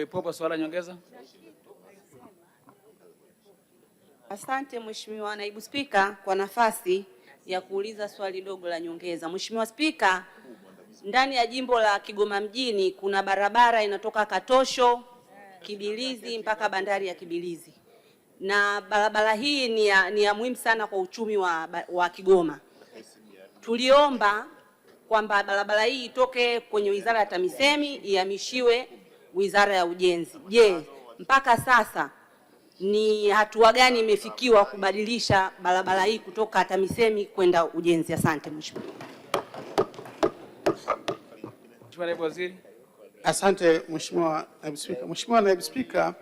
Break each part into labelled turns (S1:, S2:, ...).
S1: Mwaipopo, swala nyongeza.
S2: Asante Mheshimiwa Naibu Spika kwa nafasi ya kuuliza swali dogo la nyongeza. Mheshimiwa Spika, ndani ya jimbo la Kigoma mjini kuna barabara inatoka Katosho, Kibilizi mpaka bandari ya Kibilizi. Na barabara hii ni ya muhimu sana kwa uchumi wa Kigoma. Tuliomba kwamba barabara hii itoke kwenye Wizara ya TAMISEMI ihamishiwe Wizara ya Ujenzi. Je, mpaka sasa ni hatua gani imefikiwa kubadilisha barabara hii kutoka TAMISEMI kwenda ujenzi? Asante Mheshimiwa.
S1: Mheshimiwa Naibu Waziri.
S3: Asante Mheshimiwa Naibu Spika. Mheshimiwa Naibu Spika,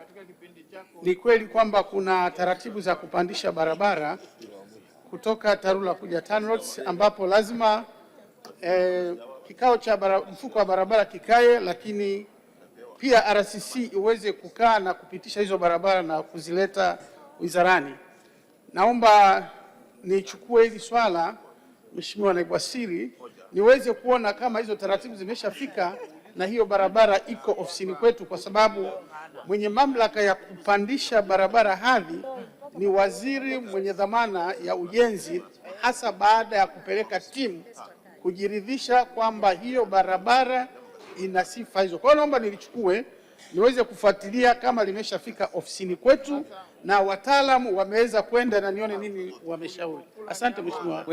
S3: ni kweli kwamba kuna taratibu za kupandisha barabara kutoka TARURA kuja TANROADS, ambapo lazima kikao cha mfuko wa barabara kikae, lakini pia RCC iweze kukaa na kupitisha hizo barabara na kuzileta wizarani. Naomba nichukue hili swala Mheshimiwa Naibu Waziri, niweze kuona kama hizo taratibu zimeshafika na hiyo barabara iko ofisini kwetu, kwa sababu mwenye mamlaka ya kupandisha barabara hadhi ni waziri mwenye dhamana ya ujenzi, hasa baada ya kupeleka timu kujiridhisha kwamba hiyo barabara ina sifa hizo. Kwa hiyo naomba nilichukue niweze kufuatilia kama limeshafika ofisini kwetu na wataalamu wameweza kwenda na nione nini wameshauri. Asante Mheshimiwa.